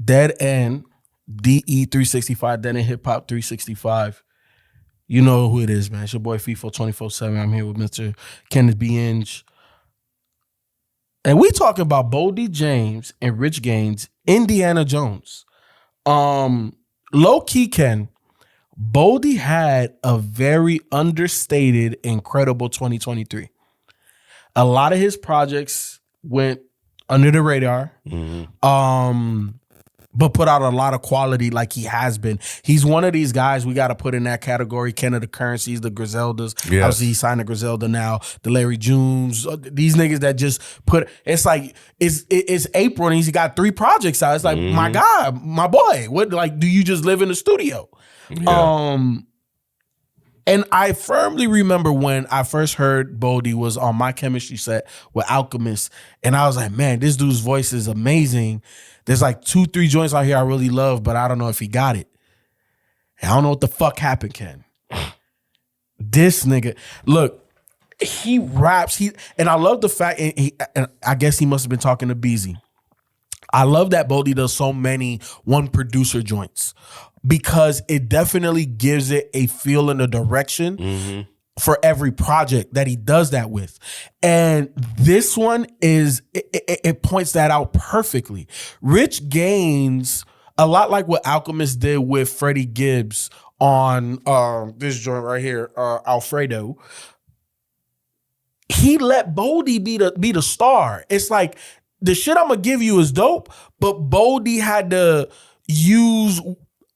Dead End, DE365, Dead End Hip Hop 365. You know who it is, man. It's your boy FIFO 24/7. I'm here with Mr. Kenneth B. Inge. And we talking about Boldy James and Rich Gaines, Indiana Jones. Low key, Ken, Boldy had a very understated, incredible 2023. A lot of his projects went under the radar. But put out a lot of quality like he has been. He's one of these guys we got to put in that category. Ken of the Currencies, the Griseldas. Yes. Obviously, he signed a Griselda now. The Larry Junes. These niggas that just put, it's like, it's April and he's got 3 projects out. It's like, my God, my boy, what, like, do you just live in the studio? Yeah. And I firmly remember when I first heard Boldy was on my chemistry set with Alchemist. And I was like, man, this dude's voice is amazing. There's like 2-3 joints out here I really love, but I don't know if he got it. And I don't know what the fuck happened, Ken. This nigga, look, he raps. And I love the fact, and I guess he must have been talking to Beezy. I love that Boldy does so many one producer joints because it definitely gives it a feel and a direction for every project that he does that with. And this one is, it points that out perfectly. Rich Gaines, a lot like what Alchemist did with Freddie Gibbs on this joint right here, Alfredo. He let Boldy be the star. It's like, the shit I'm gonna give you is dope, but Boldy had to use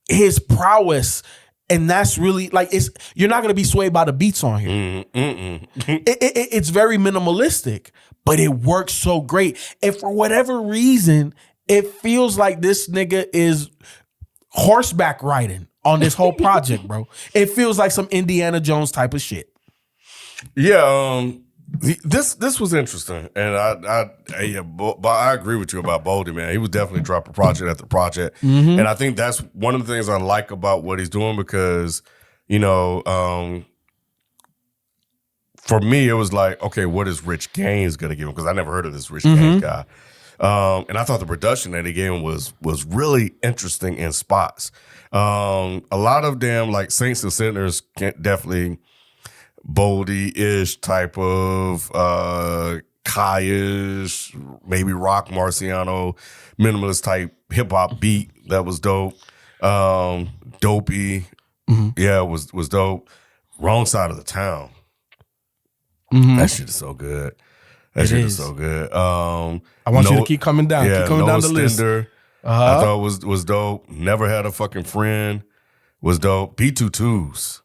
his prowess. And that's really like, you're not gonna be swayed by the beats on here. It's very minimalistic, but it works so great. And for whatever reason, it feels like this nigga is horseback riding on this whole project, bro. It feels like some Indiana Jones type of shit. Yeah, this was interesting, and I agree with you about Boldy, man. He was definitely dropping project after project, and I think that's one of the things I like about what he's doing because, you know, for me it was like, okay, what is Rich Gaines gonna give him? Because I never heard of this Rich Gaines guy, and I thought the production that he gave him was really interesting in spots. A lot of them, like Saints and Sinners, definitely Boldy-ish type of Kai-ish, maybe Rock Marciano, minimalist type hip hop beat that was dope. Dopey, yeah, was dope. Wrong Side of the Town. That shit is so good. That shit is so good. I want you to keep coming down. Keep coming down the list. I thought was dope. Never Had a Fucking Friend was dope. B22s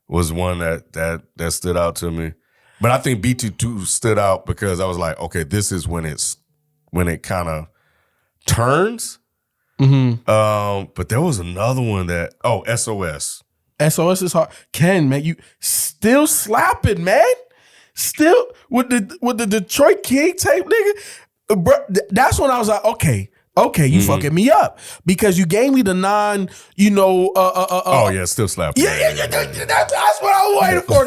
was one that stood out to me. But I think B22 stood out because I was like, okay, this is when it kind of turns. But there was another one that, SOS. SOS is hard. Ken, man, you still slapping, man. Still with the Detroit King tape, nigga. Bro, that's when I was like, okay, you fucking me up because you gave me the non, oh yeah, still slapping. Yeah. That's what I was waiting for.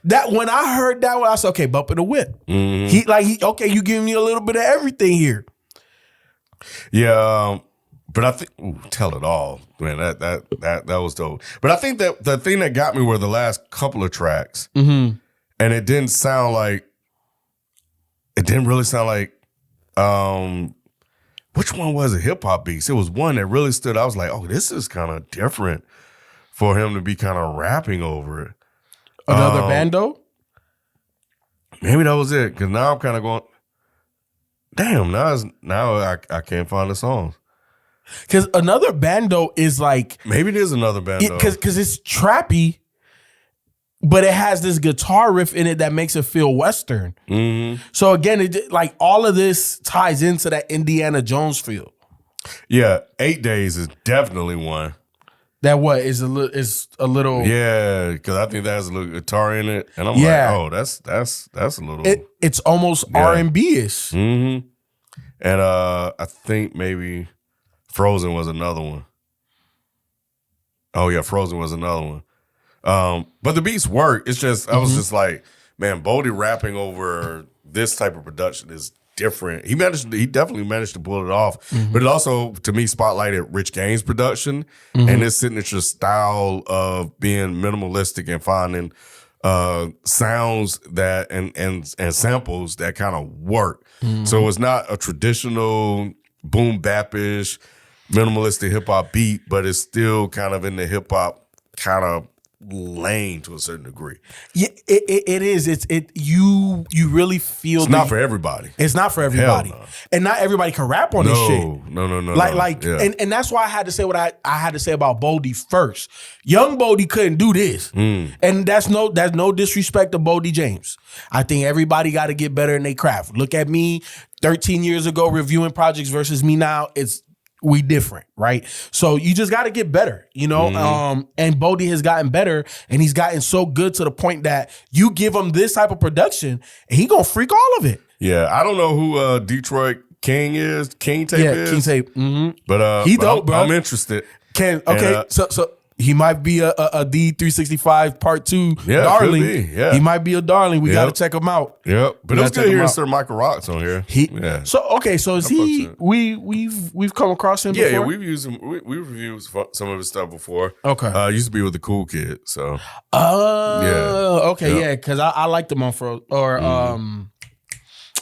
That when I heard that one, I said, okay, bump in the whip. Okay, you giving me a little bit of everything here. Yeah, but I think Tell It All, man, that was dope. But I think that the thing that got me were the last couple of tracks, and it didn't really sound like. Which one was it? Hip Hop Beats. It was one that really stood out. I was like, oh, this is kind of different for him to be kind of rapping over it. Another Bando? Maybe that was it. Because now I'm kind of going, damn, now I can't find the songs. Because Another Bando is like... Maybe it is Another Bando. Because it's trappy, but it has this guitar riff in it that makes it feel Western. So again, like all of this ties into that Indiana Jones feel. Yeah, 8 Days is definitely one. That what is a little yeah, because I think that has a little guitar in it, and I'm like, oh, that's a little. It's almost R&B-ish. And I think maybe Frozen was another one. Oh yeah, Frozen was another one. But the beats work. It's just I was just like, man, Boldy rapping over this type of production is different. He definitely managed to pull it off. Mm-hmm. But it also, to me, spotlighted Rich Gaines' production and his signature style of being minimalistic and finding sounds that and samples that kind of work. Mm-hmm. So it's not a traditional boom bap-ish minimalistic hip hop beat, but it's still kind of in the hip hop kind of lane to a certain degree. Yeah, it is. You really feel it's not for everybody. It's not for everybody. No. And not everybody can rap on this shit. No. And that's why I had to say what I had to say about Boldy first. Young Boldy couldn't do this. And that's no disrespect to Boldy James. I think everybody got to get better in their craft. Look at me 13 years ago reviewing projects versus me now. We different, right? So you just got to get better, you know? And Boldy has gotten better, and he's gotten so good to the point that you give him this type of production, and he gonna freak all of it. Yeah, I don't know who Detroit King is. King Tape is. King Tape. But he dope, bro. I'm interested. So he might be a DE365 Part 2 darling. He might be a darling. We got to check him out. Yep. But it's good hearing Sir Michael Rocks on here. So is he? We've come across him before? Yeah, we've used him. We reviewed some of his stuff before. Okay. Used to be with the Cool Kid. So. Okay, because I liked him on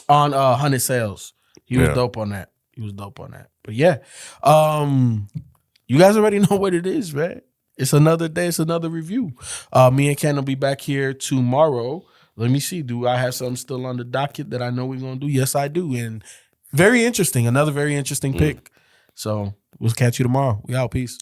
on 100 Sales. He was dope on that. But yeah, you guys already know what it is, man. It's another day. It's another review. Me and Ken will be back here tomorrow. Let me see. Do I have something still on the docket that I know we're going to do? Yes, I do. And very interesting. Another very interesting pick. So we'll catch you tomorrow. We out. Peace.